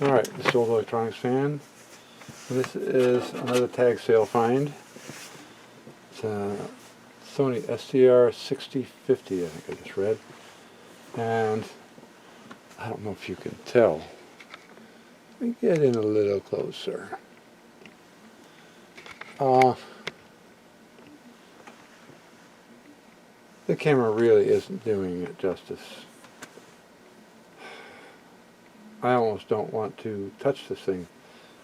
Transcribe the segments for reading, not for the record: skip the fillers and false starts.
Alright, this is Old Electronics Fan. This is another tag sale find. It's a Sony STR 6050, I think I just read. And I don't know if you can tell. Let me get in a little closer. The camera really isn't doing it justice. I almost don't want to touch this thing.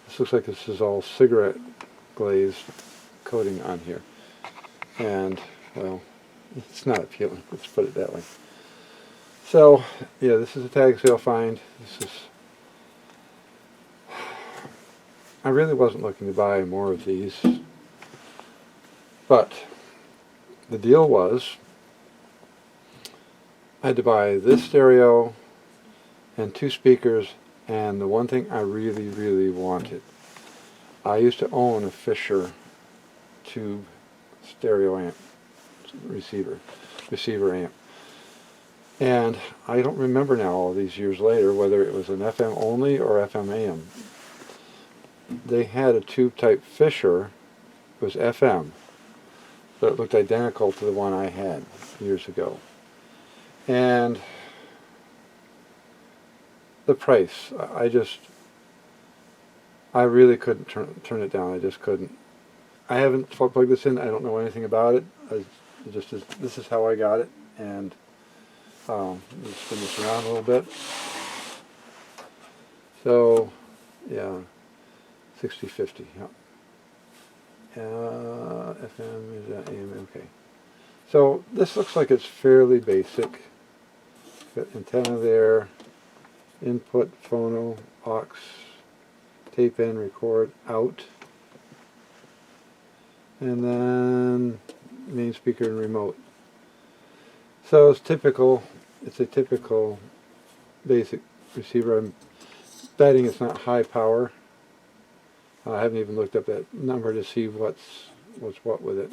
This looks like this is all cigarette glazed coating on here. And, well, it's not appealing, let's put it that way. So, yeah, this is a tag sale find. I really wasn't looking to buy more of these. But the deal was I had to buy this stereo and 2 speakers, and the one thing I really, really wanted. I used to own a Fisher tube stereo amp, receiver amp. And I don't remember now, all these years later, whether it was an FM only or FM AM. They had a tube type Fisher, it was FM, but it looked identical to the one I had years ago. And the price, I really couldn't turn it down. I just couldn't. I haven't plugged this in. I don't know anything about it. This is how I got it, and let's spin this around a little bit. So, yeah, 6050. Yeah. FM is that AM? Okay. So this looks like it's fairly basic. Got antenna there. Input, phono, aux, tape in, record, out, and then main speaker and remote. So it's a typical basic receiver. I'm betting it's not high power. I haven't even looked up that number to see what's what with it.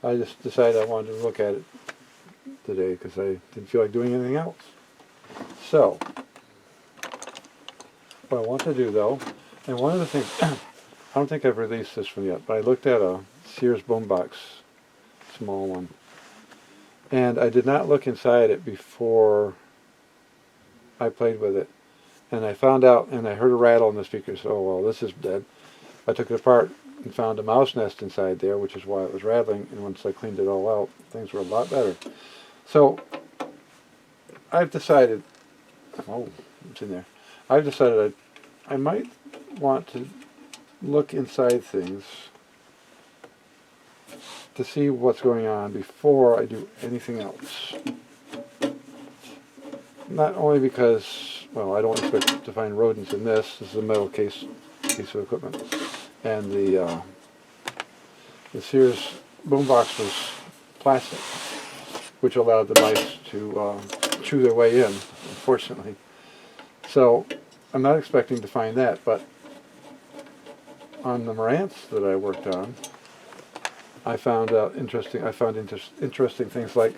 I just decided I wanted to look at it today because I didn't feel like doing anything else. So, what I want to do though, and one of the things, I don't think I've released this one yet, but I looked at a Sears boombox, small one, and I did not look inside it before I played with it, and I found out, and I heard a rattle in the speaker, so, oh well, this is dead. I took it apart and found a mouse nest inside there, which is why it was rattling, and once I cleaned it all out, things were a lot better. So, I've decided, oh, it's in there. I've decided I might want to look inside things to see what's going on before I do anything else. Not only because, well, I don't expect to find rodents in this. This is a metal piece of equipment. And the Sears boombox was plastic, which allowed the mice to chew their way in, unfortunately. So I'm not expecting to find that, but on the Marantz that I worked on, I found interesting things like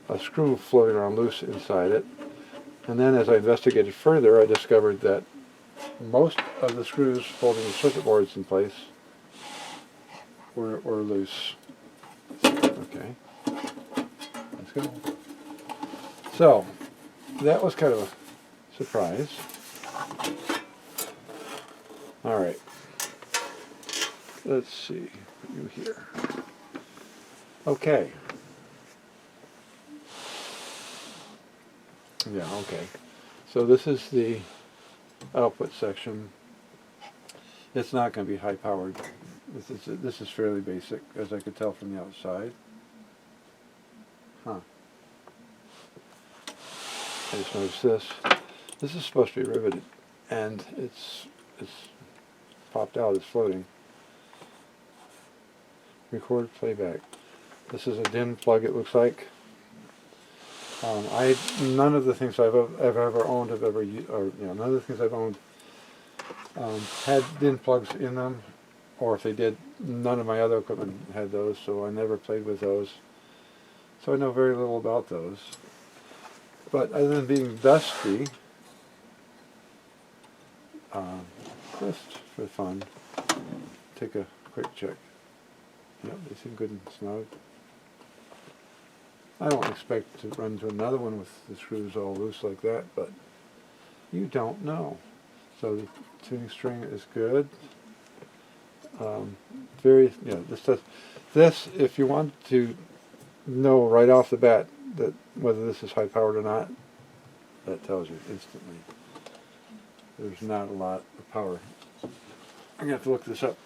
a screw floating around loose inside it. And then as I investigated further, I discovered that most of the screws holding the circuit boards in place were loose. Okay, let's go. So, that was kind of a surprise. Alright, let's see, you here. Okay. Yeah, okay. So this is the output section. It's not going to be high powered. This is fairly basic, as I could tell from the outside. Huh. I just noticed this. This is supposed to be riveted, and it's popped out. It's floating. Record playback. This is a DIN plug. It looks like. None of the things I've ever owned have ever used, or none of the things I've owned had DIN plugs in them, or if they did, none of my other equipment had those, so I never played with those. So I know very little about those. But other than being dusty, just for fun, take a quick check. Yep, they seem good and snug. I don't expect to run into another one with the screws all loose like that, but you don't know. So the tuning string is good. Very, this, if you want to know right off the bat that whether this is high powered or not, that tells you instantly. There's not a lot of power. I'm going to have to look this up.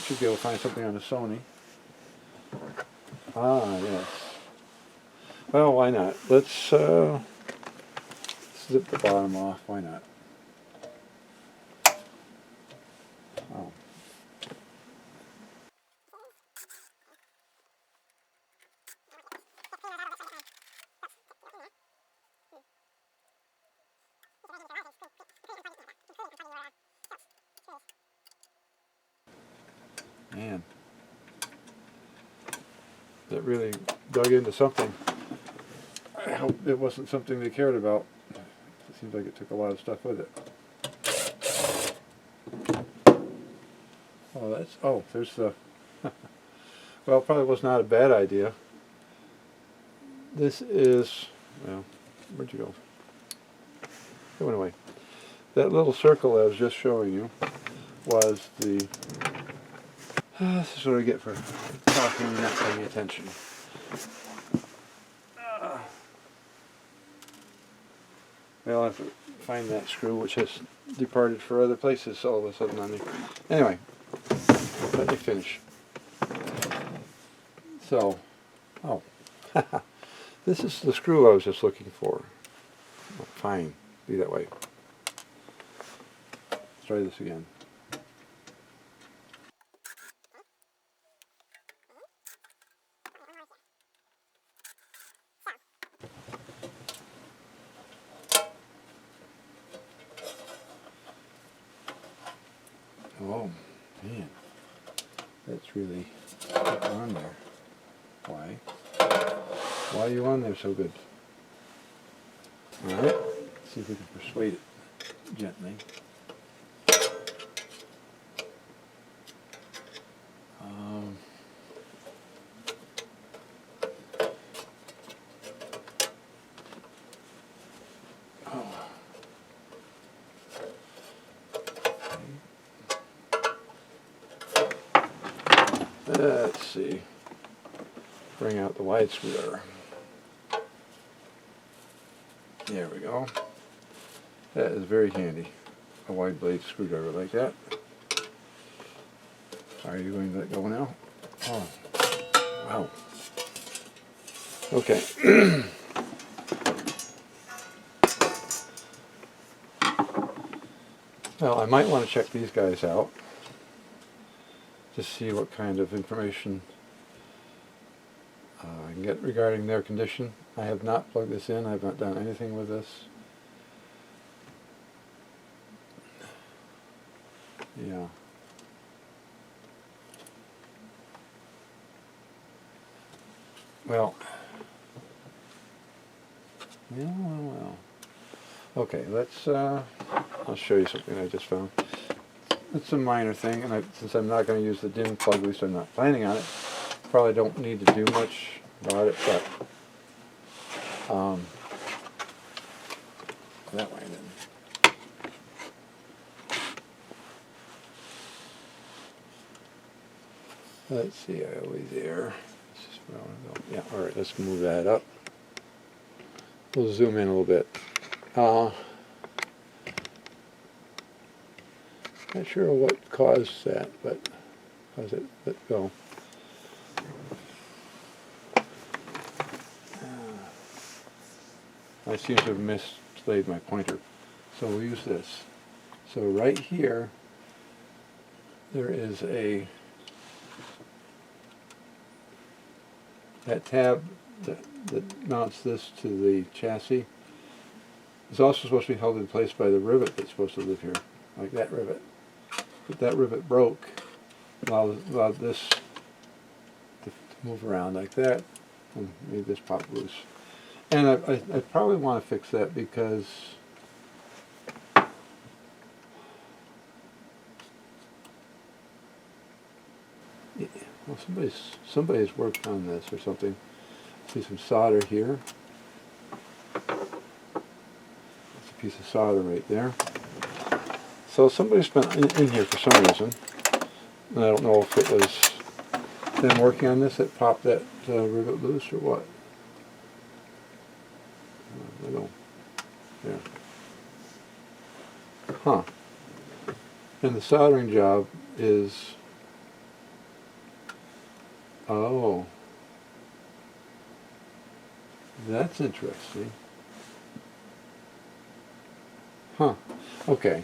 Should be able to find something on the Sony. Ah, yes. Well, why not? Let's zip the bottom off. Why not? Oh. Man, that really dug into something. I hope it wasn't something they cared about. It seems like it took a lot of stuff with it. Oh, there's the... well, it probably was not a bad idea. This is... well, where'd you go? It went away. That little circle I was just showing you was the... this is what I get for talking and not paying attention. Well, I have to find that screw, which has departed for other places all of a sudden on me. Anyway, let me finish. So, oh, this is the screw I was just looking for. Oh, fine, be that way. Let's try this again. Oh, man, that's really on there. Why? Why are you on there so good? Alright, let's see if we can persuade it gently. Let's see. Bring out the wide screwdriver. There we go. That is very handy. A wide blade screwdriver like that. Are you going to let go now? Oh, wow. Okay. Well, I might want to check these guys out to see what kind of information I can get regarding their condition. I have not plugged this in. I have not done anything with this. Yeah. Well. Well. Okay, let's, I'll show you something I just found. It's a minor thing, and since I'm not going to use the DIN plug, at least I'm not planning on it, probably don't need to do much about it, but that way then. Let's see, I always there. Yeah, alright, let's move that up. We'll zoom in a little bit. Not sure what caused that, but how's it let go? I seem to have mislaid my pointer, so we'll use this. So right here, there is that tab that mounts this to the chassis. It's also supposed to be held in place by the rivet that's supposed to live here, like that rivet. But that rivet broke, allowed this to move around like that, and made this pop loose. And I probably want to fix that because Yeah, well, somebody's worked on this or something. See some solder here. That's a piece of solder right there. So somebody spent in here for some reason, and I don't know if it was them working on this that popped that rivet loose or what. I don't know. There. Huh. And the soldering job is, oh, that's interesting. Huh. Okay.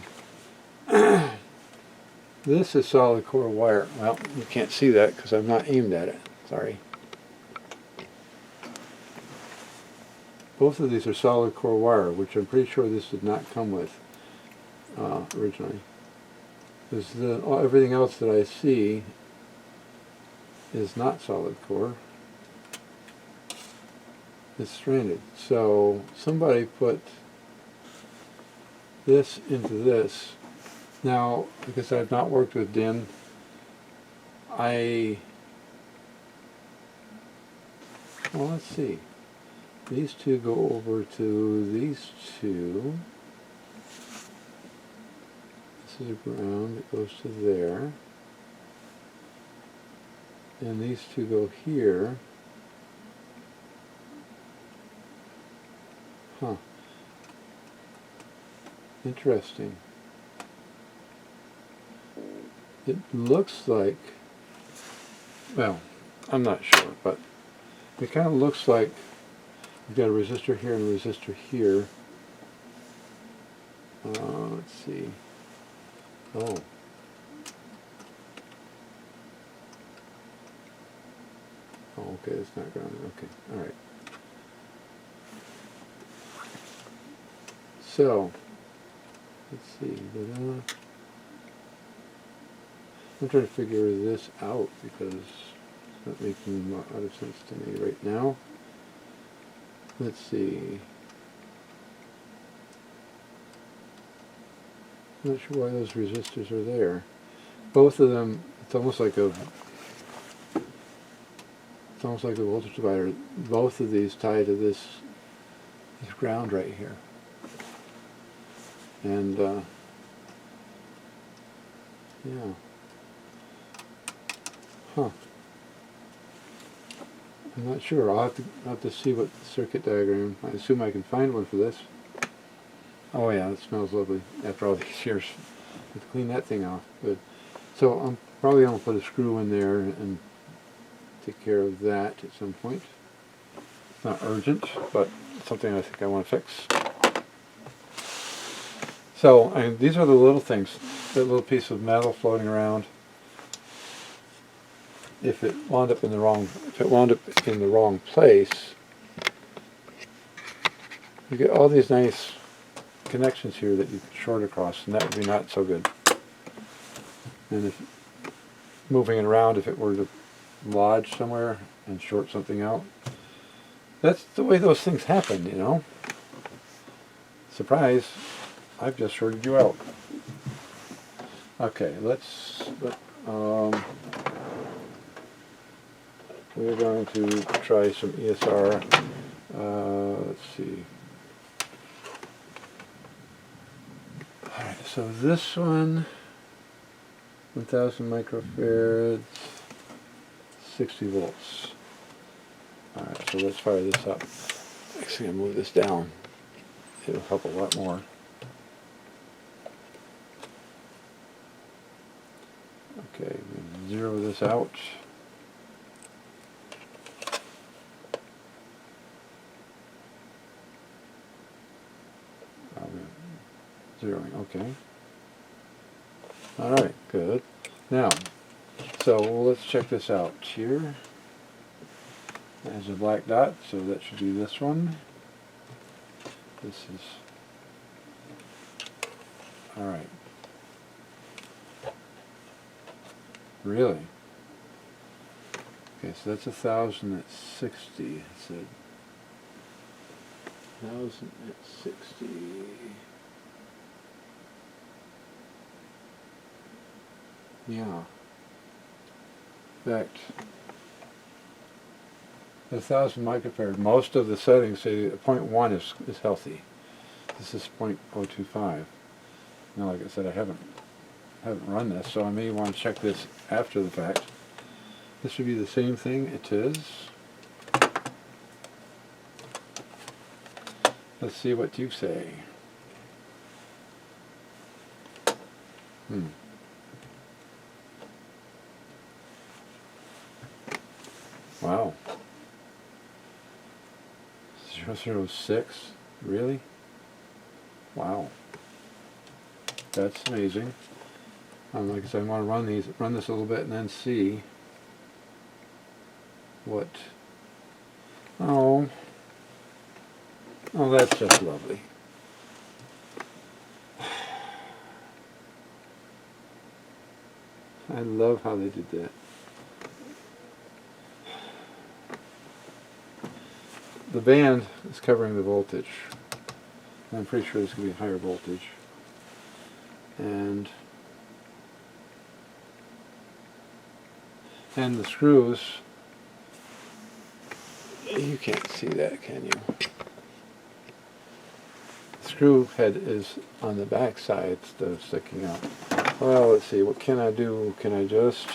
This is solid core wire. Well, you can't see that because I'm not aimed at it. Sorry. Both of these are solid core wire, which I'm pretty sure this did not come with originally. Because everything else that I see is not solid core. It's stranded. So somebody put this into this. Now, because I've not worked with DIN, well, let's see. These two go over to these two. This is a ground, it goes to there. And these two go here. Huh. Interesting. It looks like, well, I'm not sure, but it kind of looks like you've got a resistor here and a resistor here. Let's see. Oh. Oh, okay, it's not grounded. Okay, all right. So, let's see. I'm trying to figure this out because it's not making a lot of sense to me right now. Let's see. I'm not sure why those resistors are there. Both of them, it's almost like a voltage divider. Both of these tie to this ground right here. And yeah. Huh. I'm not sure. I'll have to see what the circuit diagram. I assume I can find one for this. Oh yeah, it smells lovely after all these years. I have to clean that thing off. Good. So I'm probably going to put a screw in there and take care of that at some point. It's not urgent, but it's something I think I want to fix. So these are the little things. That little piece of metal floating around. If it wound up in the wrong place, you get all these nice connections here that you can short across, and that would be not so good. And if moving it around, if it were to lodge somewhere and short something out, that's the way those things happen, you know. Surprise! I've just shorted you out. Okay, we're going to try some ESR. Let's see. Alright, so this one, 1000 microfarads, 60 volts. Alright, so let's fire this up. Actually, I'll move this down. It'll help a lot more. Okay, we zero this out. Zeroing, okay. Alright, good. Now, so let's check this out here. There's a black dot, so that should be this one. This is, alright. Really? Okay, so that's 1000 at 60. It said 1000 at 60. Yeah. In fact, at 1,000 microfarad, most of the settings say 0.1 is healthy. This is 0.025. Now, like I said, I haven't run this, so I may want to check this after the fact. This should be the same thing. It is. Let's see what you say. Wow. 006? Really? Wow. That's amazing. Like I said, I want to run this a little bit and then see what... Oh, that's just lovely. I love how they did that. The band is covering the voltage. I'm pretty sure this could be higher voltage. And the screws, you can't see that, can you? The screw head is on the back side instead of sticking out. Well, let's see, what can I do? Can I just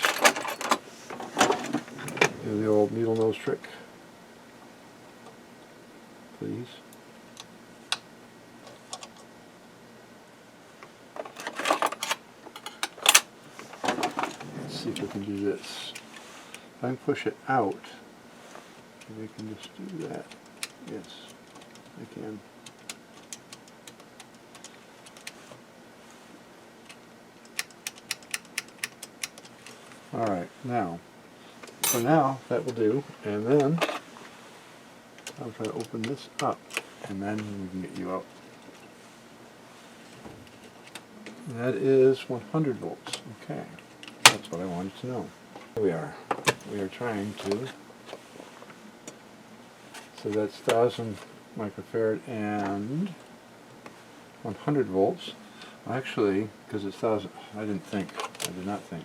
do the old needle nose trick? Please. Let's see if we can do this. If I can push it out, we can just do that. Yes, I can. Alright, now, for now, that will do, and then I'll try to open this up, and then we can get you out. And that is 100 volts. Okay, that's what I wanted to know. Here we are. We are trying to. So that's 1,000 microfarad and 100 volts. Actually, because it's 1,000, I did not think.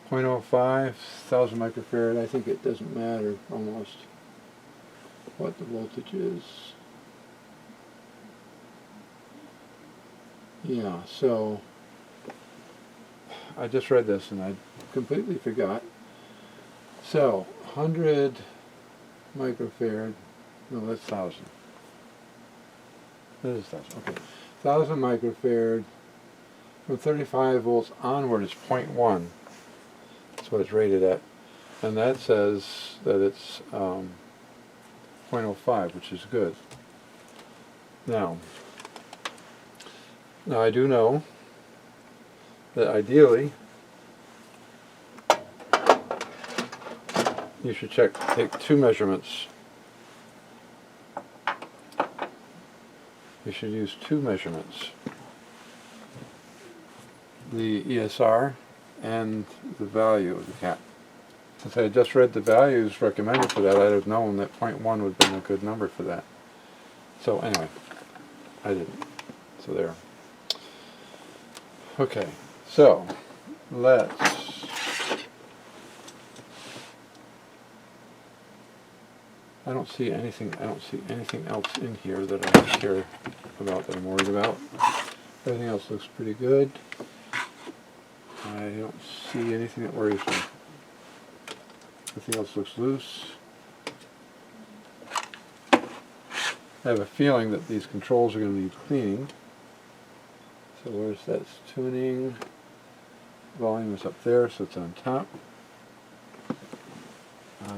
0.05, 1,000 microfarad, I think it doesn't matter almost what the voltage is. Yeah, so I just read this and I completely forgot. So 100 microfarad, no, that's 1,000. That is 1,000, okay. 1,000 microfarad from 35 volts onward is 0.1. That's what it's rated at. And that says that it's 0.05, which is good. Now I do know that ideally you should take two measurements. You should use two measurements. The ESR and the value of the cap. Since I had just read the values recommended for that, I'd have known that 0.1 would have been a good number for that. So anyway, I didn't. So there. Okay, so let's I don't see anything else in here that I care about, that I'm worried about. Everything else looks pretty good. I don't see anything that worries me. Everything else looks loose. I have a feeling that these controls are going to need cleaning. So where's that? Tuning. Volume is up there, so it's on top.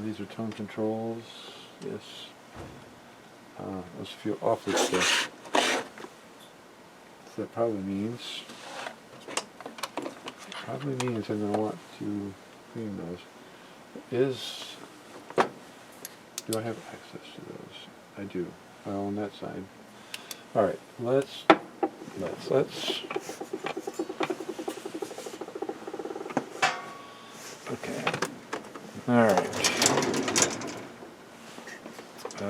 These are tone controls. Yes. Those feel awfully stiff. So that probably means I'm going to want to clean those. Do I have access to those? I do. On that side. Alright, let's okay. Alright. Try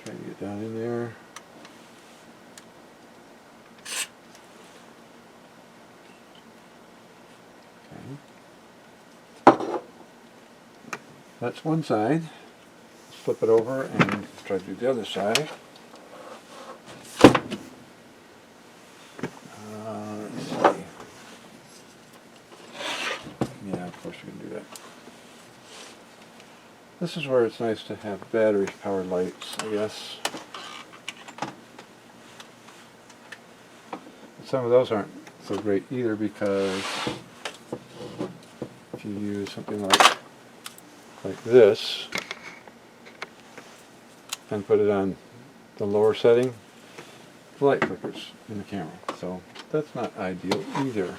to get down in there. That's one side. Let's flip it over and try to do the other side. Let's see. Yeah, of course we can do that. This is where it's nice to have battery-powered lights, I guess. Some of those aren't so great either, because if you use something like this and put it on the lower setting, the light flickers in the camera. So that's not ideal either.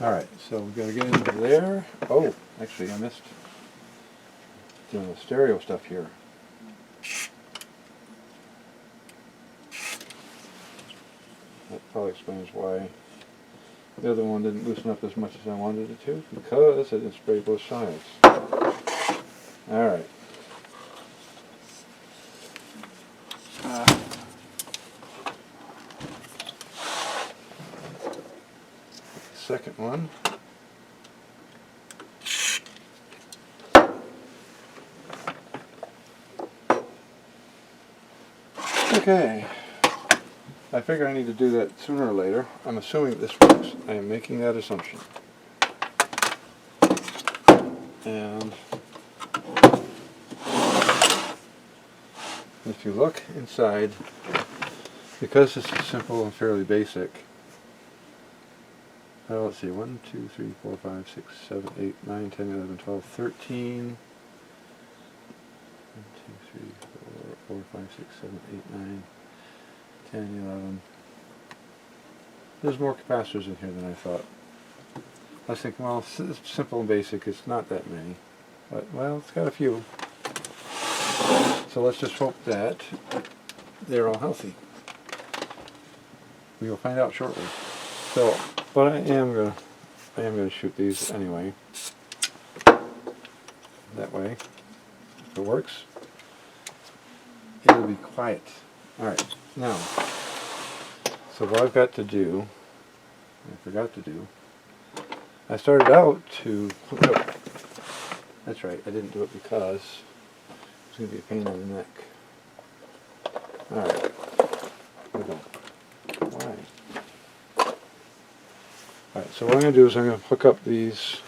Alright, so we've got to get into there. Oh, actually I missed doing the stereo stuff here. That probably explains why the other one didn't loosen up as much as I wanted it to, because I didn't spray both sides. Alright. Second one. Okay. I figure I need to do that sooner or later. I'm assuming this works. I am making that assumption. And if you look inside, because this is simple and fairly basic, let's see, 1, 2, 3, 4, 5, 6, 7, 8, 9, 10, 11, 12, 13. 1, 2, 3, 4, 5, 6, 7, 8, 9, 10, 11. There's more capacitors in here than I thought. I was thinking, well, it's simple and basic, it's not that many. But, well, it's got a few. So let's just hope that they're all healthy. We will find out shortly. So, but I am gonna shoot these anyway. That way, if it works, it'll be quiet. Alright, now, so what I've got to do, I forgot to do, I started out to hook up. That's right, I didn't do it because it's going to be a pain in the neck. Alright, here we go. Why? Alright, so what I'm going to do is I'm going to hook up these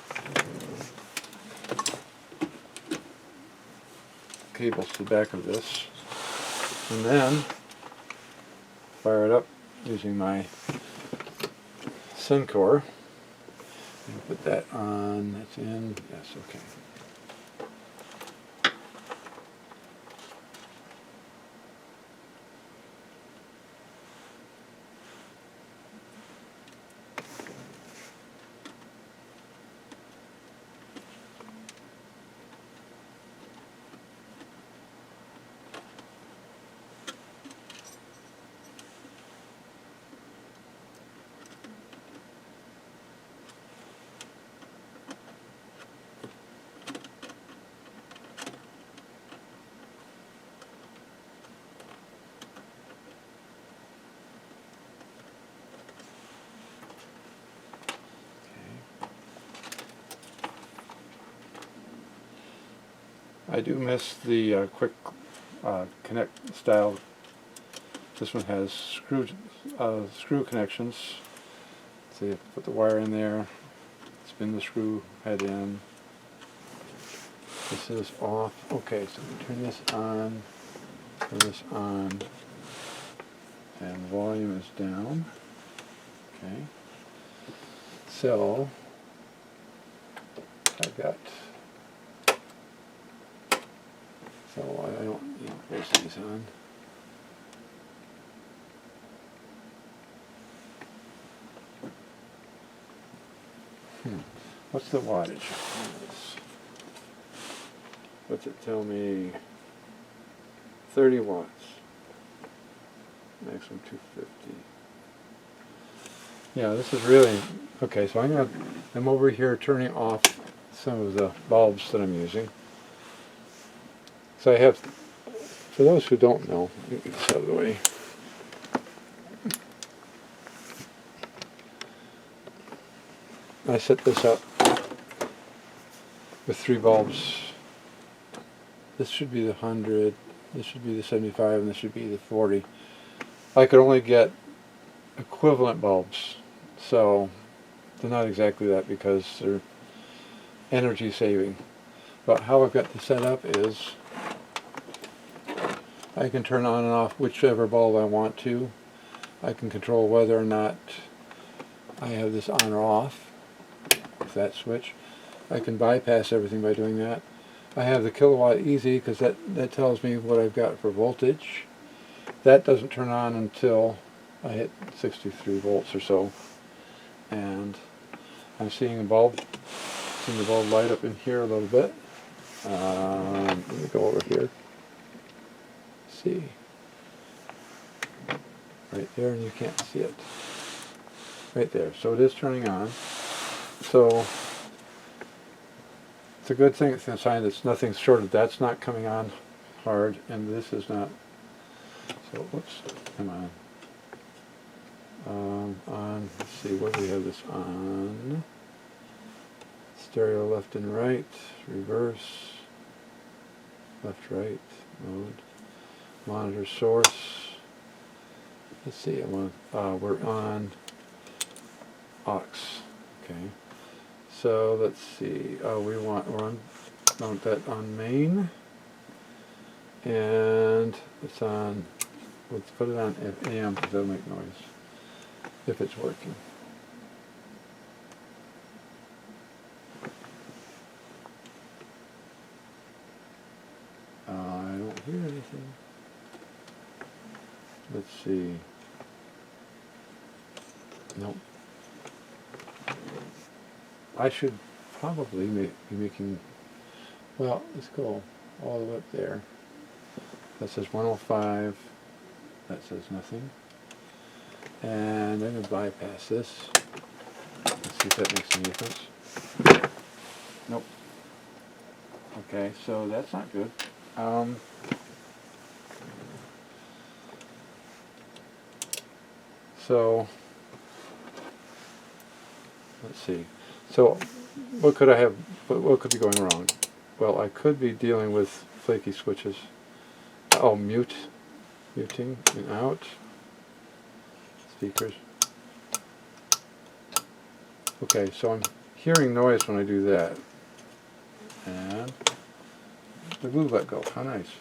cables to the back of this, and then fire it up using my Suncor. Put that on, that's in, yes, okay. I do miss the quick connect style. This one has screw connections. So you put the wire in there, spin the screw head in. This is off. Okay, so we turn this on, and volume is down. Okay. So I've got. So I don't need to place these on. What's the wattage on this? What's it tell me? 30 watts. Maximum 250. Yeah, this is really okay. So I'm over here turning off some of the bulbs that I'm using. So I have, for those who don't know, let me get this out of the way. I set this up with 3 bulbs this should be the 100, this should be the 75, and this should be the 40. I could only get equivalent bulbs, so they're not exactly that because they're energy saving. But how I've got this set up is I can turn on and off whichever bulb I want to. I can control whether or not I have this on or off with that switch. I can bypass everything by doing that. I have the kilowatt easy because that tells me what I've got for voltage. That doesn't turn on until I hit 63 volts or so. And I'm seeing the bulb light up in here a little bit. Let me go over here. See. Right there, and you can't see it. Right there. So it is turning on. So it's a good thing. It's a sign that nothing's shorted. That's not coming on hard, and this is not. So whoops, come on. On. Let's see. What do we have this on? Stereo left and right. Reverse. Left, right. Mode. Monitor source. Let's see. We're on aux. Okay. So let's see. We're on mount that on main, and it's on. Let's put it on AM because that'll make noise if it's working. I don't hear anything. Let's see. Nope. I should probably be making, well, let's go all the way up there. That says 105. That says nothing. And I'm going to bypass this. Let's see if that makes any difference. Nope. Okay, so that's not good. So let's see. So what could I have? What could be going wrong? Well, I could be dealing with flaky switches. Oh, muting and out. Speakers. Okay, so I'm hearing noise when I do that. And the glue let go. How nice.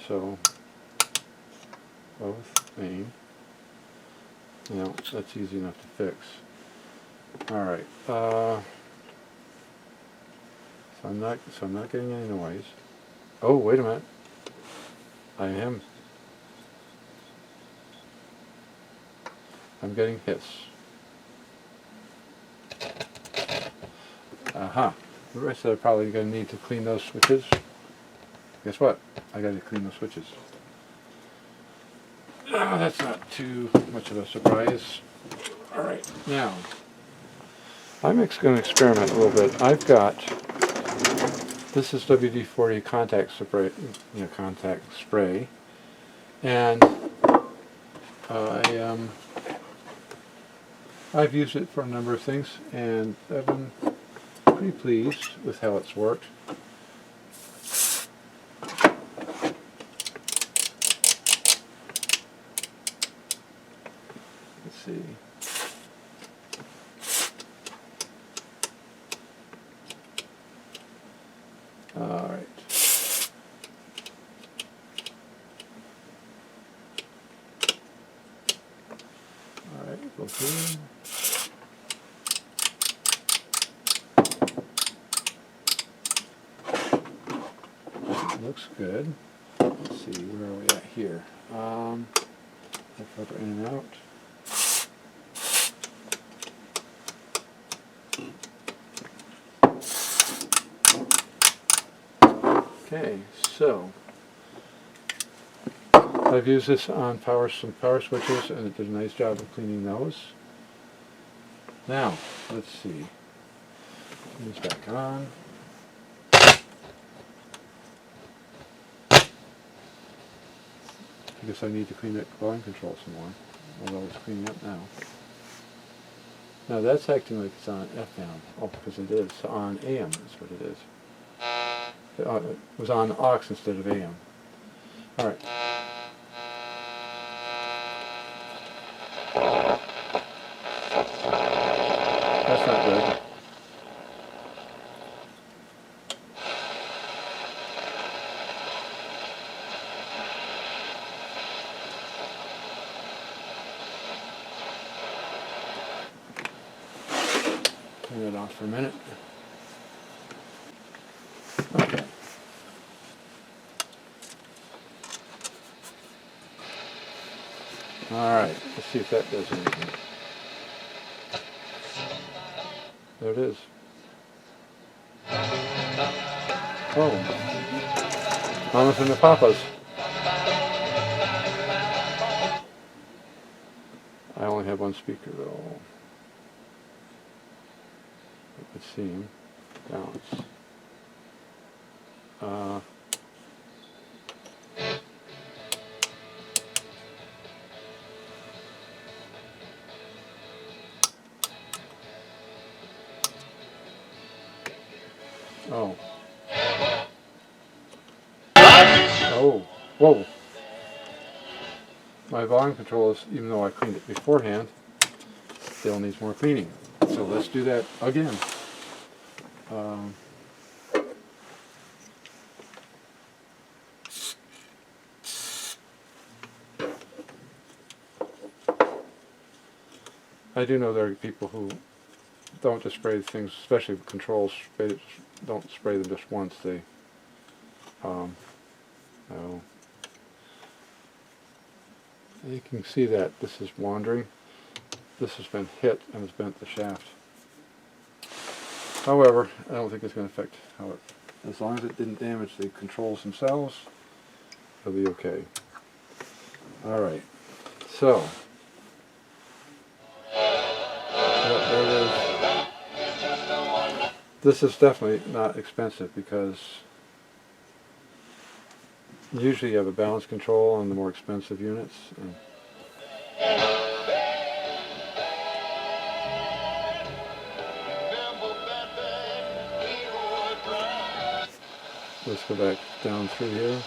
So both main. You know, that's easy enough to fix. Alright. So I'm not getting any noise. Oh, wait a minute. I am. I'm getting hiss. Aha. The rest of it probably going to need to clean those switches. Guess what? I got to clean those switches. Oh, that's not too much of a surprise. Alright, now I'm going to experiment a little bit. I've got, this is WD-40 contact spray, and I've used it for a number of things, and I've been pretty pleased with how it's worked. Let's see. All right. All right, go through. Looks good. Let's see, where are we at here? Filter in and out. Okay, so I've used this on some power switches, and it did a nice job of cleaning those. Now, let's see. Put this back on. I guess I need to clean that volume control some more, although it's cleaning up now. Now that's acting like it's on FM. Oh, because it is on AM. That's what it is. It was on aux instead of AM. All right. That's not good. Turn it off for a minute. Okay. Alright, let's see if that does anything. There it is. Oh. Mamas and the Papas. I only have one speaker though. It would seem. Balance. Oh. Oh. Whoa. My volume control is, even though I cleaned it beforehand, still needs more cleaning. So let's do that again. I do know there are people who don't just spray things, especially with controls, don't spray them just once. They, oh. You can see that this is wandering. This has been hit and has bent the shaft. However, I don't think it's going to affect how it, as long as it didn't damage the controls themselves, it'll be okay. Alright, so, yep, there it is. This is definitely not expensive because usually you have a balance control on the more expensive units. And let's go back down through here.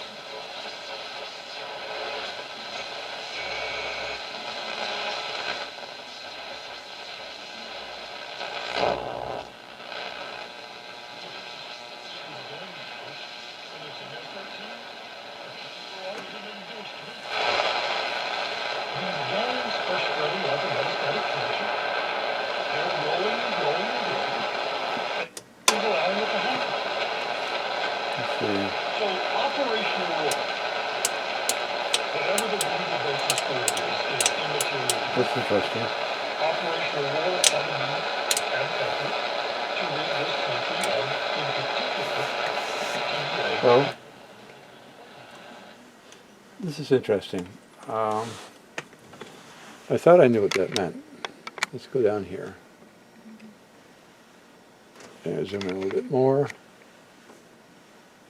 That's interesting. Well, this is interesting. I thought I knew what that meant. Let's go down here. And zoom in a little bit more.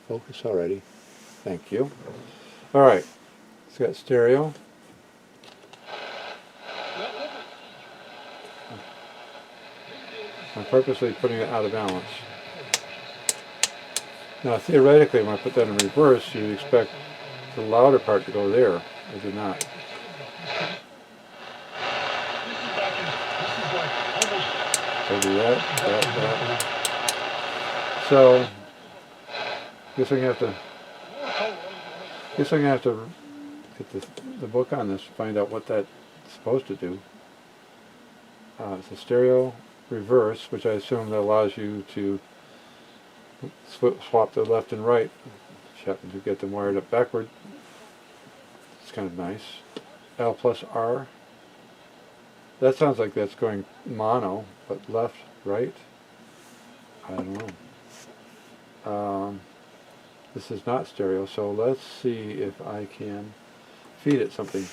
Focus already. Thank you. Alright, it's got stereo. I'm purposely putting it out of balance. Now theoretically, when I put that in reverse, you'd expect the louder part to go there. I did not. So do that. So, guess I'm gonna have to get the book on this, find out what that's supposed to do. It's a stereo reverse, which I assume that allows you to swap the left and right. If you happen to get them wired up backward, it's kind of nice. L plus R. That sounds like that's going mono, but left, right? I don't know. This is not stereo, so let's see if I can feed it something.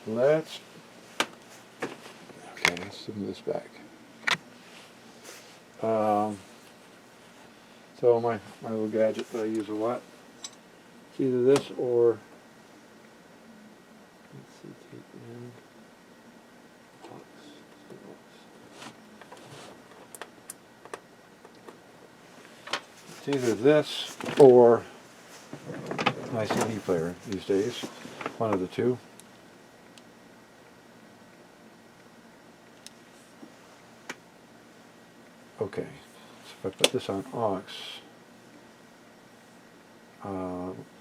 Let's zoom this back. So my little gadget that I use a lot, it's either this or, let's see, And it's either this or my CD player these days. One of the two. Okay, so if I put this on aux,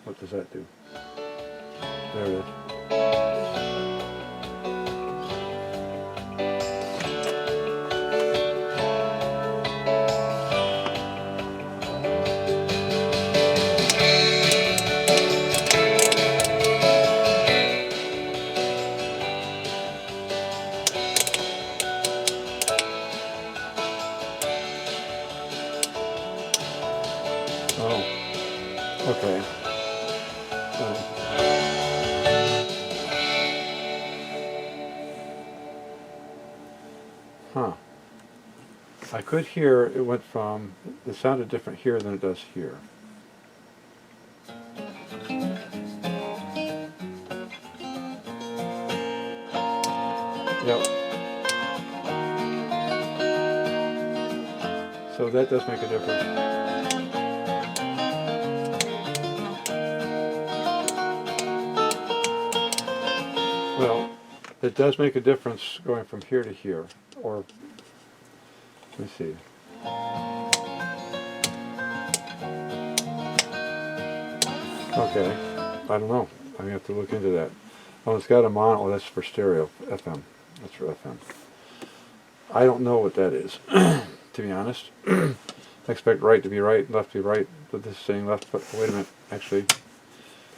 what does that do? There it is. Oh, okay. Huh. I could hear it went from, it sounded different here than it does here. Yep. So that does make a difference. Well, it does make a difference going from here to here, or, let me see. Okay, I don't know. I'm going to have to look into that. Oh, it's got a mono. Oh, that's for stereo, FM. That's for FM. I don't know what that is, to be honest. I expect right to be right, left to be right, but this is saying left, but wait a minute, actually.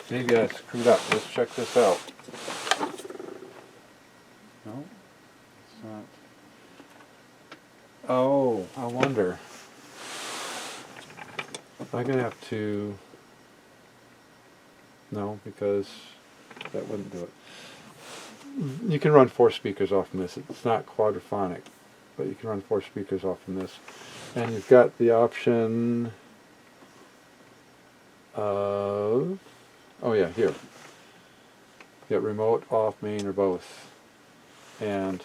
Maybe I screwed up. Let's check this out. No, it's not. Oh, I wonder. I'm going to have to... No, because that wouldn't do it. You can run 4 speakers off from this. It's not quadraphonic, but you can run 4 speakers off from this. And you've got the option of... Oh yeah, here. You got remote, off, main, or both. And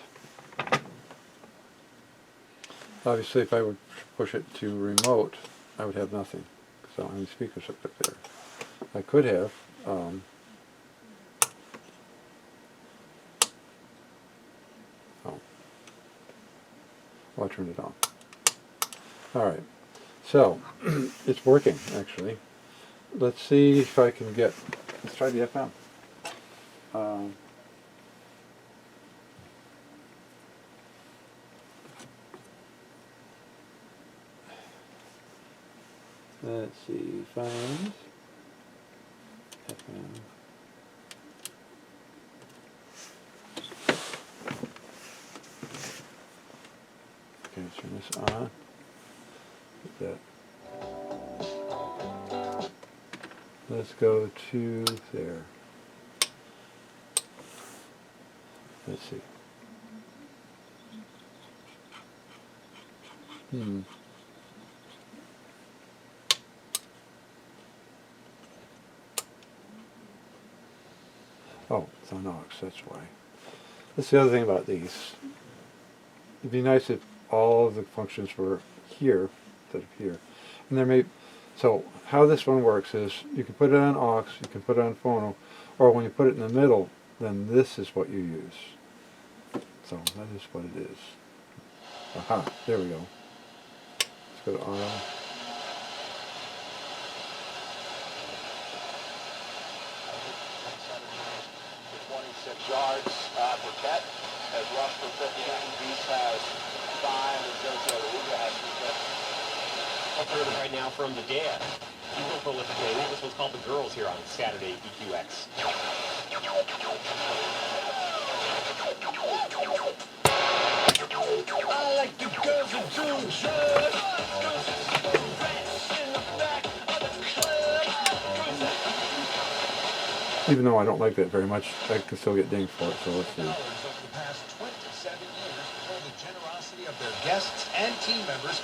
obviously if I would push it to remote, I would have nothing. So I don't have any speakers hooked up there. I could have oh, I turned it on. Alright, so it's working actually. Let's see if I can get, let's try the FM. Let's see, find FM. Okay, turn this on. Put that. Let's go to there. Let's see. Oh, it's on aux, that's why. That's the other thing about these. It'd be nice if all of the functions were here instead of here. And there may, so how this one works is you can put it on aux, you can put it on phono, or when you put it in the middle, then this is what you use. So that is what it is. Aha, there we go. Let's go to auto. Yards for Ket has rushed for 15. Beast has 5 and Jojo Uga has 3. I've heard right now from the dad. He's so prolific lately. This one's called The Girls here on Saturday EQX. I like the girls who do drugs. Girls who do rats in the back of the club. Even though I don't like that very much, I can still get dinged for it, so let's see. Over the past 27 years for the generosity of their guests and team members.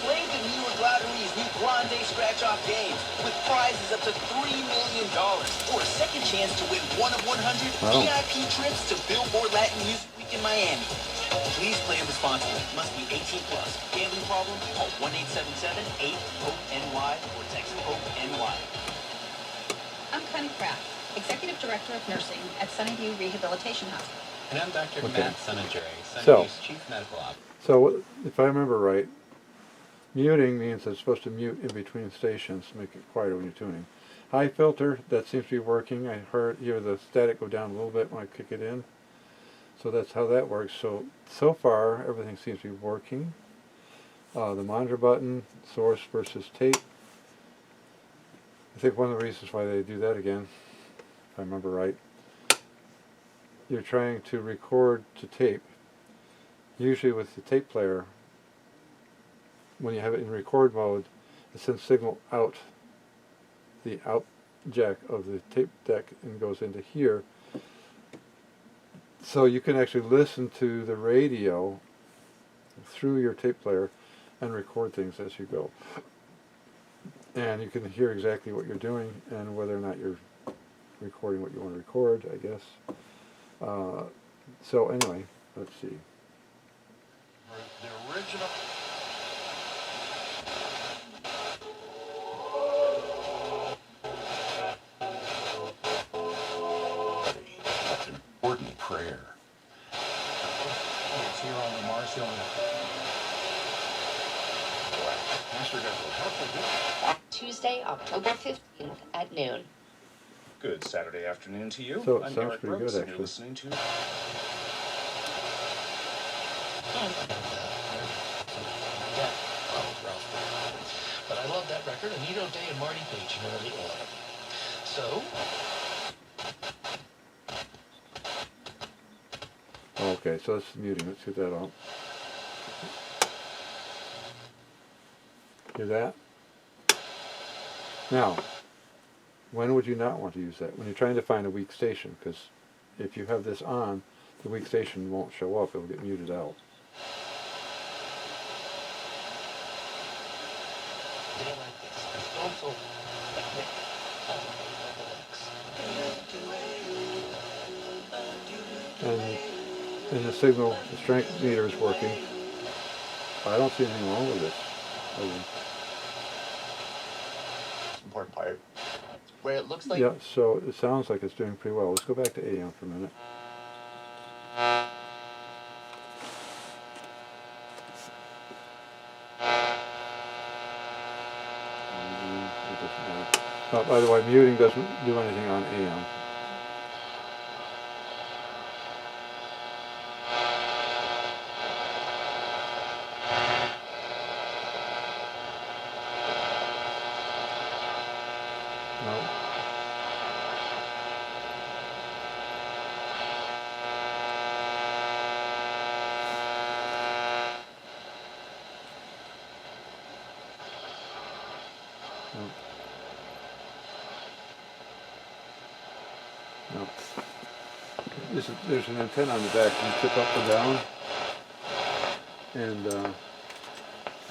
Play the New York Lottery's new Grande Scratch-Off games with prizes up to $3 million. or a second chance to win one of 100 Wow. VIP trips to Billboard Latin Music Week in Miami. Please play responsibly. Must be 18 plus. Gambling problem? Call 1-877-8-HOPE-NY or text HOPE-NY. I'm Connie Kraft, Executive Director of Nursing at Sunnyview Rehabilitation Hospital. And I'm Dr. Okay. Matt Sunninger, So- Sunnyview's Chief Medical Officer. So if I remember right, muting means it's supposed to mute in between stations to make it quieter when you're tuning. High filter, that seems to be working. I hear the static go down a little bit when I kick it in. So that's how that works. So far, everything seems to be working. The monitor button, source versus tape. I think one of the reasons why they do that again, if I remember right, you're trying to record to tape. Usually with the tape player, when you have it in record mode, it sends signal out the out jack of the tape deck and goes into here. So you can actually listen to the radio through your tape player and record things as you go. And you can hear exactly what you're doing and whether or not you're recording what you want to record, I guess. So anyway, let's see. The original. That's an important prayer. It's here on the Marshall. Master does will help with this. Tuesday, October 15th at noon. Good Saturday afternoon to you. So it I'm sounds Eric pretty Brooks, good, and you're actually. listening to. But I love that record, Anito Day and Marty Page in early autumn. So, Okay, so that's muting. Let's get that off. Hear that? Now, when would you not want to use that? When you're trying to find a weak station, because if you have this on, the weak station won't show up. It'll get muted out. they like this. And also, And the signal, the strength meter is working. I don't see anything wrong with this. important part, where it looks like Yeah, so it sounds like it's doing pretty well. Let's go back to AM for a minute. It doesn't matter. Oh, by the way, muting doesn't do anything on AM. No. No. There's an antenna on the back. You tip up or down. And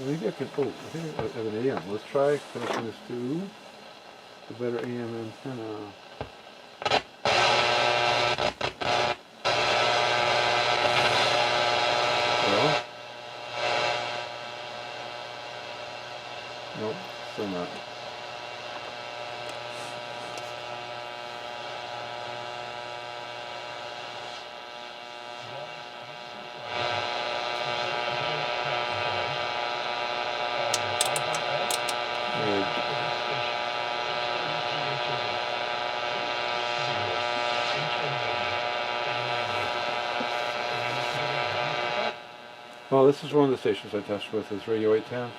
maybe I can. Oh, I think I have an AM. Let's try connecting this to the better AM antenna. Well, nope, still not. Well, this is one of the stations I tested with, is Radio 810.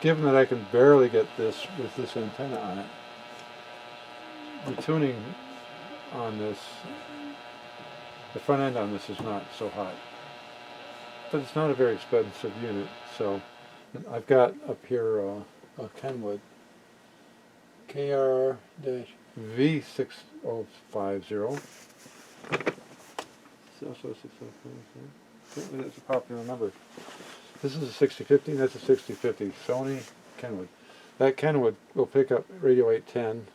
Given that I can barely get this with this antenna on it, the tuning on this, the front end on this is not so hot. But it's not a very expensive unit, so I've got up here a Kenwood KR-V6050. That's a popular number. This is a 6050, that's a 6050 Sony Kenwood. That Kenwood will pick up Radio 810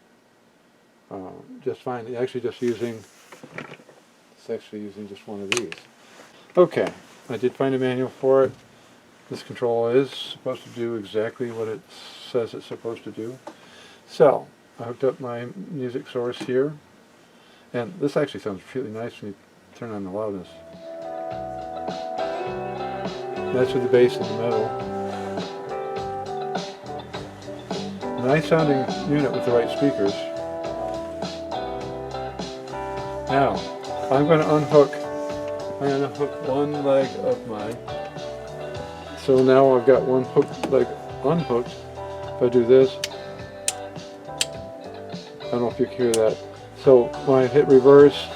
just fine. It's actually just using just one of these. Okay, I did find a manual for it. This controller is supposed to do exactly what it says it's supposed to do. So, I hooked up my music source here, and this actually sounds really nice when you turn on the loudness. That's with the bass in the middle. Nice sounding unit with the right speakers. Now, I'm going to unhook one leg of mine. So now I've got one leg unhooked. If I do this, I don't know if you can hear that. So when I hit reverse,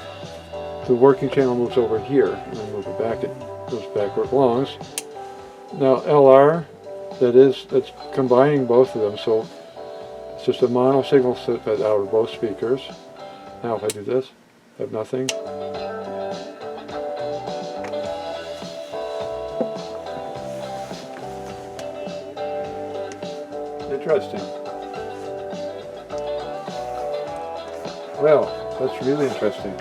the working channel moves over here, and I move it back, it goes back where it belongs. Now LR, that's combining both of them, so it's just a mono signal set out of both speakers. Now if I do this, I have nothing. Interesting. Well, that's really interesting.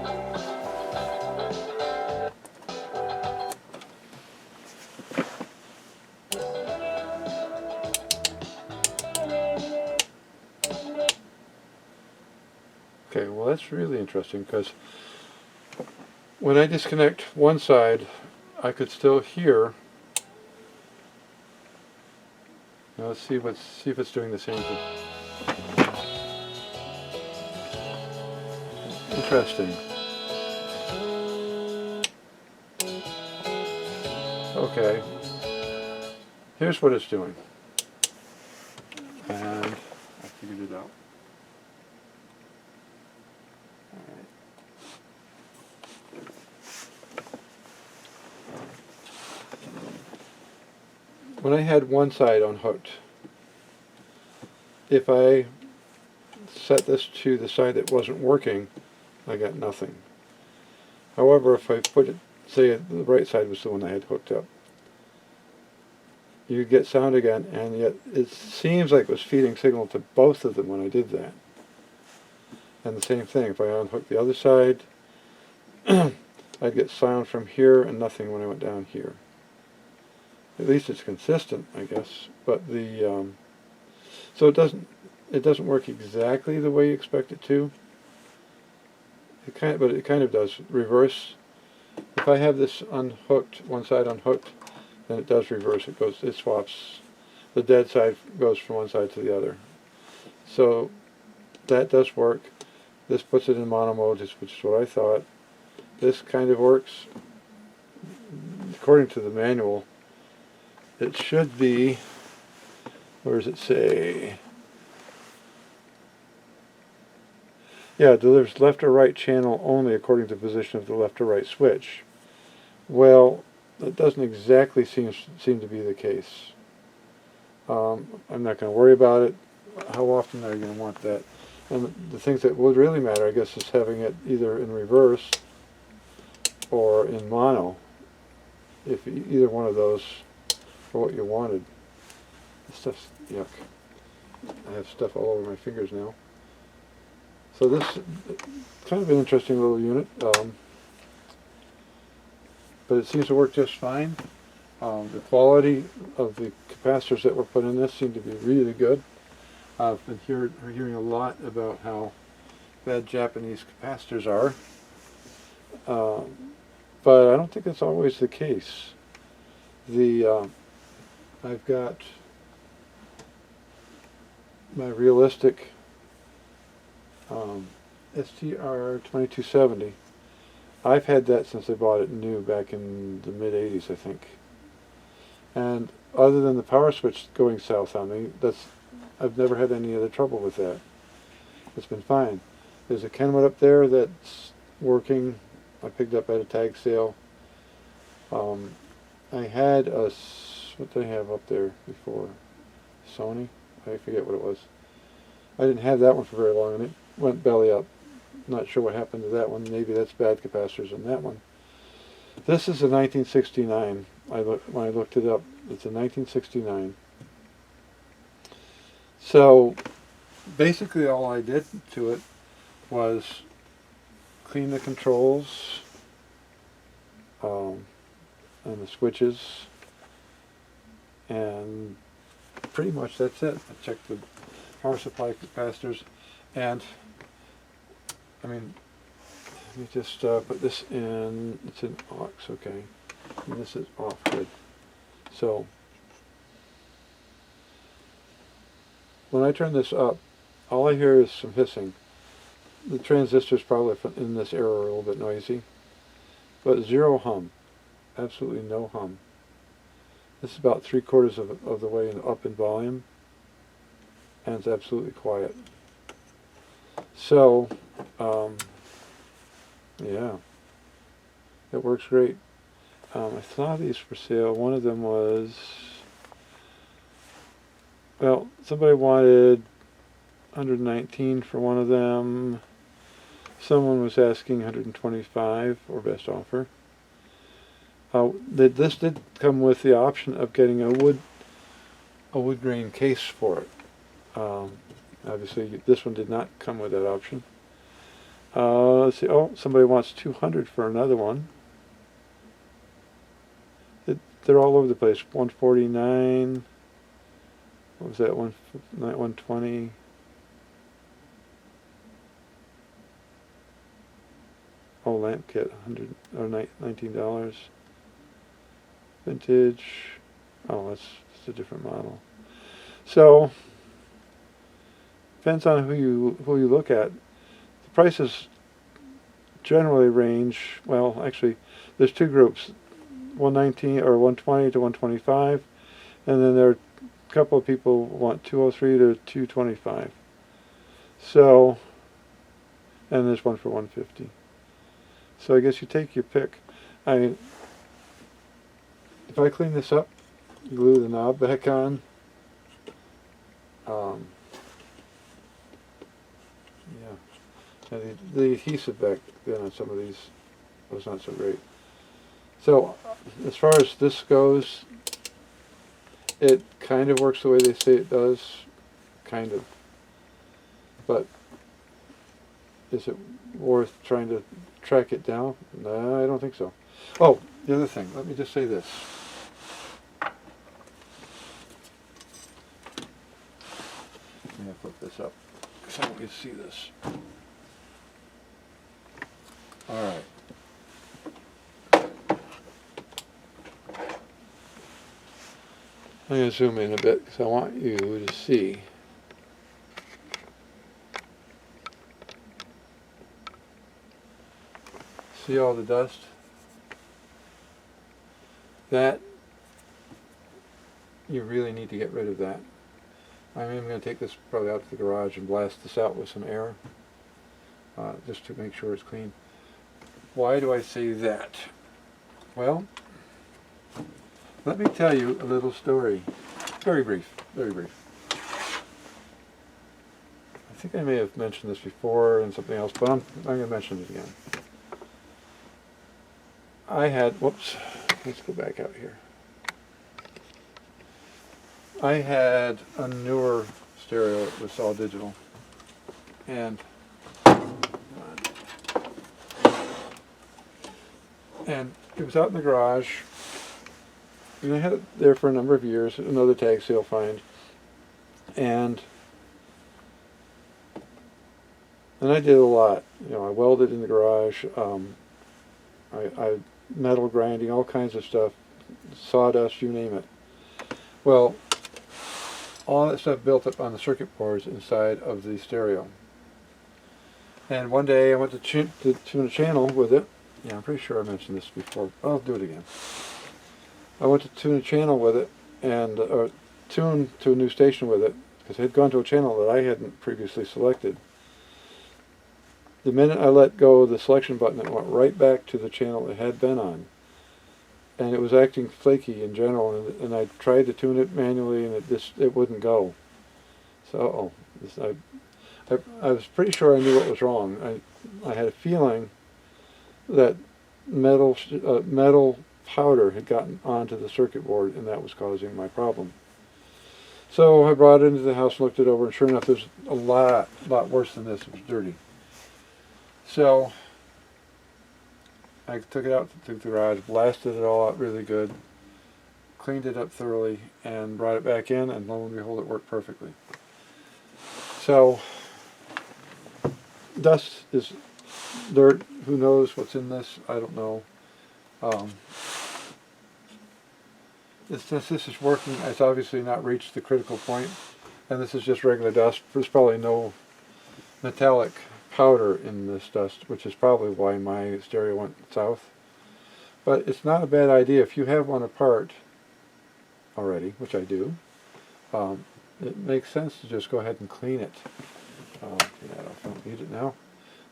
Okay, well that's really interesting because when I disconnect one side, I could still hear. Now let's see if it's doing the same thing. Interesting. Okay. Here's what it's doing. And I figured it out. Alright. When I had one side unhooked, if I set this to the side that wasn't working, I got nothing. However, if I put it, say the right side was the one I had hooked up, you get sound again, and yet it seems like it was feeding signal to both of them when I did that. And the same thing, if I unhook the other side, I'd get sound from here and nothing when I went down here. At least it's consistent, I guess. But the so it doesn't work exactly the way you expect it to. But it kind of does reverse. If I have this unhooked, one side unhooked, then it does reverse. It swaps. The dead side goes from one side to the other. So that does work. This puts it in mono mode, which is what I thought. This kind of works. According to the manual, it should be, where does it say? Yeah, it delivers left or right channel only according to the position of the left or right switch. Well, that doesn't exactly seem to be the case. I'm not going to worry about it. How often are you going to want that? And the things that would really matter, I guess, is having it either in reverse or in mono. If either one of those for what you wanted. This stuff's yuck. I have stuff all over my fingers now. So this kind of an interesting little unit, but it seems to work just fine. The quality of the capacitors that were put in this seem to be really good. I've been hearing a lot about how bad Japanese capacitors are, but I don't think that's always the case. I've got my realistic STR 2270. I've had that since I bought it new back in the mid-80s, I think. And other than the power switch going south on me, I've never had any other trouble with that. It's been fine. There's a Kenwood up there that's working. I picked up at a tag sale. I had what did I have up there before? Sony? I forget what it was. I didn't have that one for very long, and it went belly up. Not sure what happened to that one. Maybe that's bad capacitors on that one. This is a 1969. When I looked it up, it's a 1969. So basically all I did to it was clean the controls and the switches, and pretty much that's it. I checked the power supply capacitors, and I mean, let me just put this in. It's in aux, okay, and this is off. Good. So when I turn this up, all I hear is some hissing. The transistors probably in this area are a little bit noisy, but zero hum, absolutely no hum. This is about 3/4 of the way up in volume, and it's absolutely quiet. So, yeah, it works great. I saw these for sale. One of them was, well, somebody wanted 119 for one of them. Someone was asking 125 or best offer. This did come with the option of getting a wood grain case for it. Obviously, this one did not come with that option. Let's see. Oh, somebody wants 200 for another one. They're all over the place. 149. What was that? 120. Oh, lamp kit, $19. Vintage. Oh, that's a different model. So depends on who you look at. The prices generally range. Well, actually, there's two groups: 119 or 120 to 125, and then there are a couple of people who want 203 to 225. So, and there's one for 150. So I guess you take your pick. If I clean this up, glue the knob back on. Yeah. And the adhesive back then on some of these was not so great. So as far as this goes, it kind of works the way they say it does, kind of. But is it worth trying to track it down? No, I don't think so. Oh, the other thing, let me just say this. Let me flip this up because I want you to see this. All right. I'm going to zoom in a bit because I want you to see. See all the dust? That, you really need to get rid of that. I'm even going to take this probably out to the garage and blast this out with some air, just to make sure it's clean. Why do I say that? Well, let me tell you a little story. Very brief, very brief. I think I may have mentioned this before and something else, but I'm going to mention it again. I had, whoops, let's go back out here. I had a newer stereo. It was all digital. And it was out in the garage. And I had it there for a number of years, another tag sale find. And I did a lot. You know, I welded in the garage. I metal grinding, all kinds of stuff, sawdust, you name it. Well, all that stuff built up on the circuit boards inside of the stereo. And one day I went to tune a channel with it. Yeah, I'm pretty sure I mentioned this before. I'll do it again. I went to tune a channel with it, and tune to a new station with it, because it had gone to a channel that I hadn't previously selected. The minute I let go of the selection button, it went right back to the channel it had been on. And it was acting flaky in general, and I tried to tune it manually, and it wouldn't go. So, I was pretty sure I knew what was wrong. I had a feeling that metal powder had gotten onto the circuit board, and that was causing my problem. So I brought it into the house and looked it over, and sure enough, there's a lot worse than this. It was dirty. So I took it out to the garage, blasted it all out really good, cleaned it up thoroughly, and brought it back in, and lo and behold, it worked perfectly. So dust is dirt. Who knows what's in this? I don't know. Since this is working, it's obviously not reached the critical point, and this is just regular dust. There's probably no metallic powder in this dust, which is probably why my stereo went south. But it's not a bad idea if you have one apart already, which I do. It makes sense to just go ahead and clean it. Yeah, I don't need it now.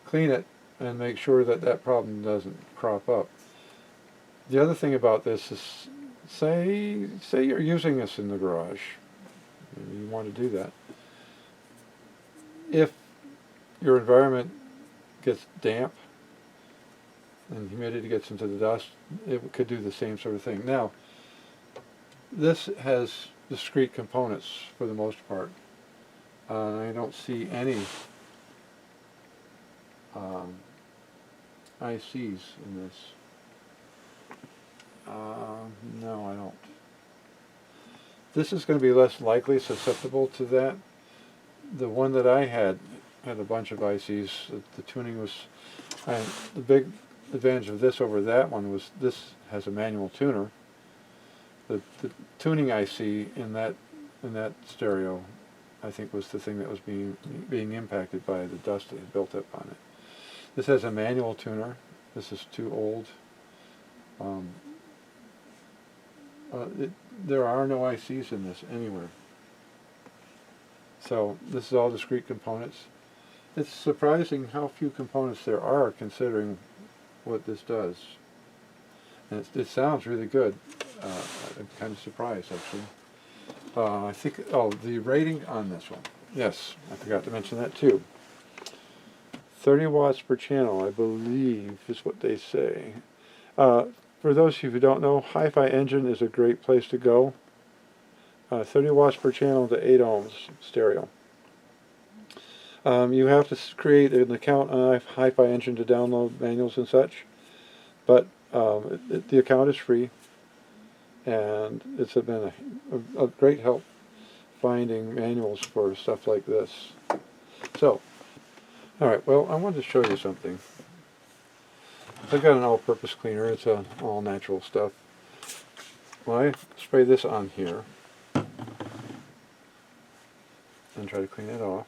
Clean it and make sure that that problem doesn't crop up. The other thing about this is, say you're using this in the garage. Maybe you want to do that. If your environment gets damp and humidity gets into the dust, it could do the same sort of thing. Now, this has discrete components for the most part. I don't see any ICs in this. No, I don't. This is going to be less likely susceptible to that. The one that I had a bunch of ICs. The tuning was, the big advantage of this over that one was this has a manual tuner. The tuning IC in that stereo, I think, was the thing that was being impacted by the dust that had built up on it. This has a manual tuner. This is too old. There are no ICs in this anywhere. So this is all discrete components. It's surprising how few components there are considering what this does. And it sounds really good. I'm kind of surprised, actually. I think, the rating on this one. Yes, I forgot to mention that too. 30 watts per channel, I believe, is what they say. For those of you who don't know, Hi-Fi Engine is a great place to go. 30 watts per channel to 8 ohms stereo. You have to create an account on Hi-Fi Engine to download manuals and such, but the account is free, and it's been a great help finding manuals for stuff like this. So, alright, well, I wanted to show you something. I've got an all-purpose cleaner. It's all natural stuff. When I spray this on here and try to clean it off,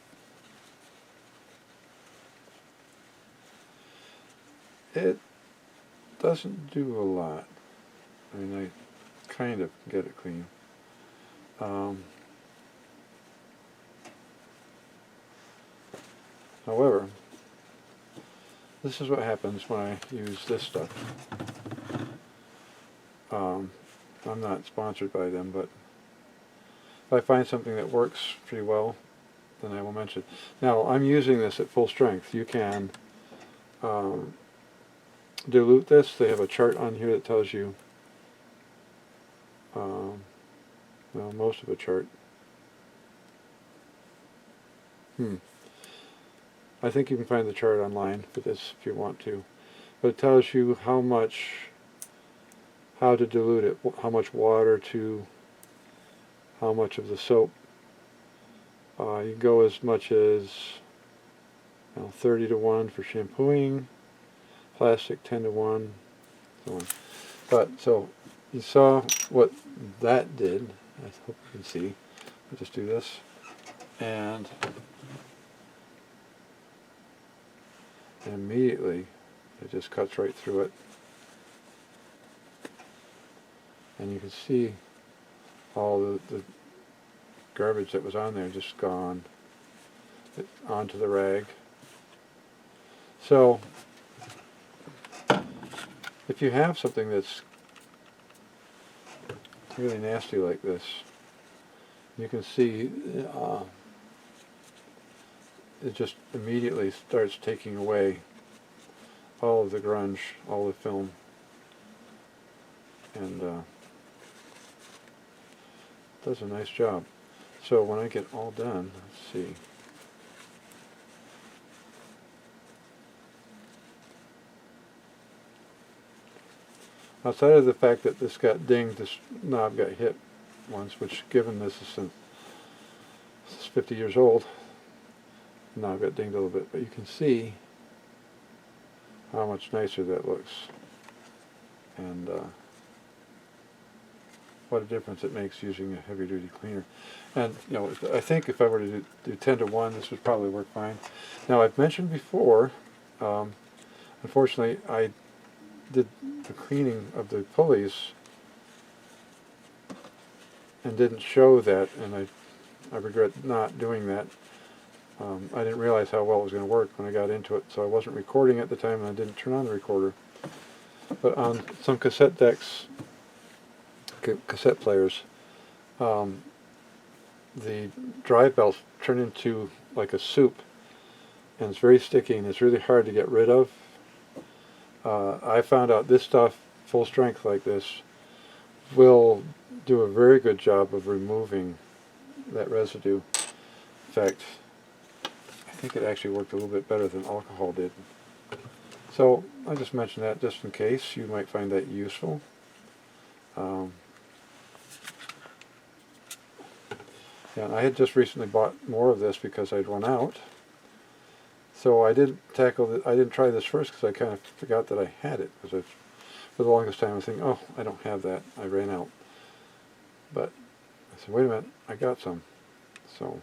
it doesn't do a lot. I mean, I kind of get it clean. However, this is what happens when I use this stuff. I'm not sponsored by them, but if I find something that works pretty well, then I will mention it. Now, I'm using this at full strength. You can dilute this. They have a chart on here that tells you, well, most of a chart. I think you can find the chart online for this if you want to. But it tells you how to dilute it, how much water to how much of the soap. You can go as much as 30 to 1 for shampooing, plastic 10 to 1, so on. But, so, you saw what that did. I hope you can see. I'll just do this. And immediately, it just cuts right through it. And you can see all the garbage that was on there just gone onto the rag. So, if you have something that's really nasty like this, you can see it just immediately starts taking away all of the grunge, all the film, and does a nice job. So when I get all done, let's see. outside of the fact that this got dinged, this knob got hit once, which given this is 50 years old, the knob got dinged a little bit, but you can see how much nicer that looks, and what a difference it makes using a heavy duty cleaner. And you know, I think if I were to do 10 to 1, this would probably work fine. Now, I've mentioned before, unfortunately I did the cleaning of the pulleys and didn't show that, and I regret not doing that. I didn't realize how well it was going to work when I got into it, so I wasn't recording at the time and I didn't turn on the recorder. But on some cassette decks, cassette players, the drive belts turn into like a soup, and it's very sticky and it's really hard to get rid of. I found out this stuff, full strength like this, will do a very good job of removing that residue. In fact, I think it actually worked a little bit better than alcohol did. So I just mentioned that just in case you might find that useful. And I had just recently bought more of this because I'd run out. So I didn't try this first because I kind of forgot that I had it. Because for the longest time I was thinking, oh, I don't have that. I ran out. But I said, wait a minute, I got some. So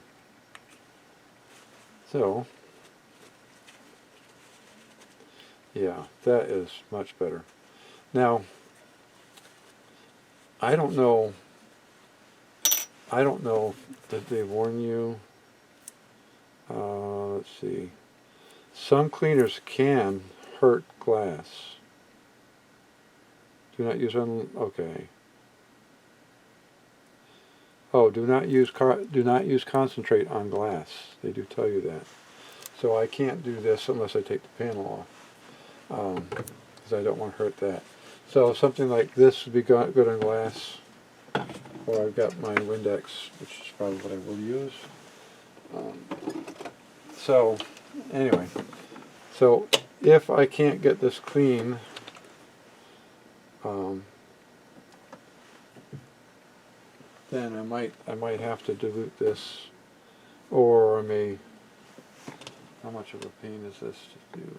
yeah, that is much better. Now, I don't know, did they warn you? Let's see. Some cleaners can hurt glass. Do not use okay. Oh, do not use concentrate on glass. They do tell you that. So I can't do this unless I take the panel off, because I don't want to hurt that. So something like this would be good on glass. Or I've got my Windex, which is probably what I will use. So anyway, so if I can't get this clean, then I might have to dilute this, or I may. How much of a pain is this to do?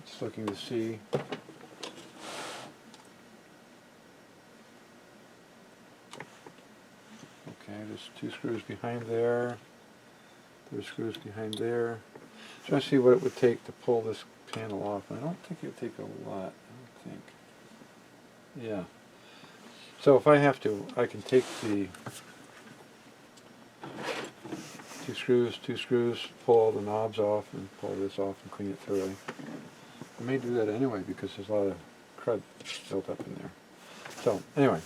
Just looking to see. Okay, there's 2 screws behind there. There's screws behind there. Trying to see what it would take to pull this panel off. I don't think it would take a lot. I don't think. Yeah. So if I have to, I can take the 2 screws, pull all the knobs off, and pull this off and clean it thoroughly. I may do that anyway because there's a lot of crud built up in there. So anyway,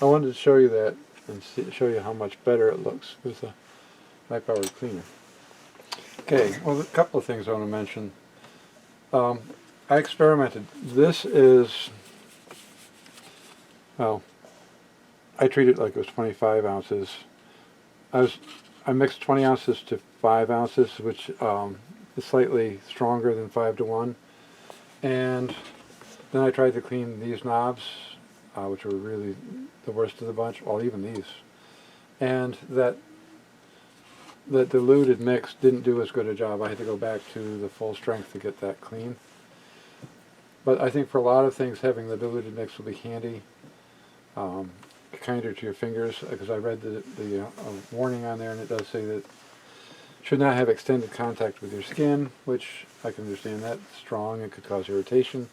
I wanted to show you that and show you how much better it looks with a high-powered cleaner. Okay, well, a couple of things I want to mention. I experimented. This is, well, I treat it like it was 25 ounces. I mixed 20 ounces to 5 ounces, which is slightly stronger than 5 to 1. And then I tried to clean these knobs, which were really the worst of the bunch, well, even these. And that diluted mix didn't do as good a job. I had to go back to the full strength to get that clean. But I think for a lot of things, having the diluted mix will be handy. Kinder to your fingers, because I read the warning on there, and it does say that should not have extended contact with your skin, which I can understand that. It's strong, it could cause irritation.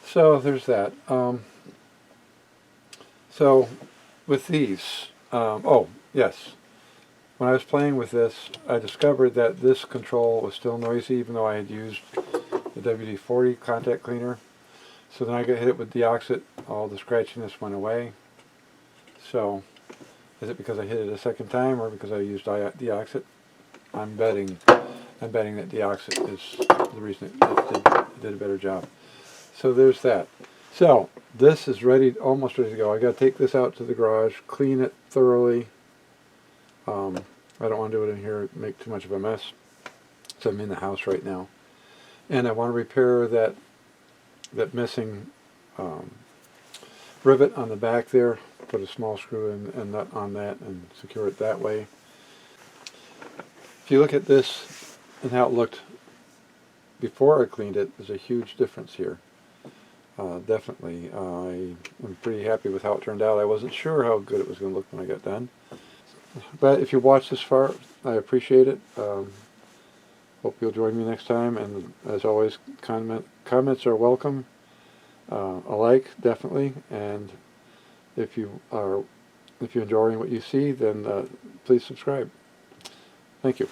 So there's that. So with these, oh yes, when I was playing with this, I discovered that this control was still noisy, even though I had used the WD-40 contact cleaner. So then I got hit with deoxit, all the scratchiness went away. So, is it because I hit it a second time, or because I used deoxit? I'm betting that deoxit is the reason it did a better job. So there's that. So this is almost ready to go. I got to take this out to the garage, clean it thoroughly. I don't want to do it in here, make too much of a mess. So I'm in the house right now, and I want to repair that that missing rivet on the back there. Put a small screw and nut on that and secure it that way. If you look at this and how it looked before I cleaned it, there's a huge difference here. Definitely. I am pretty happy with how it turned out. I wasn't sure how good it was going to look when I got done. But if you watched this far, I appreciate it. Hope you'll join me next time. And as always, comments are welcome. A like, definitely. And if you're enjoying what you see, then please subscribe. Thank you.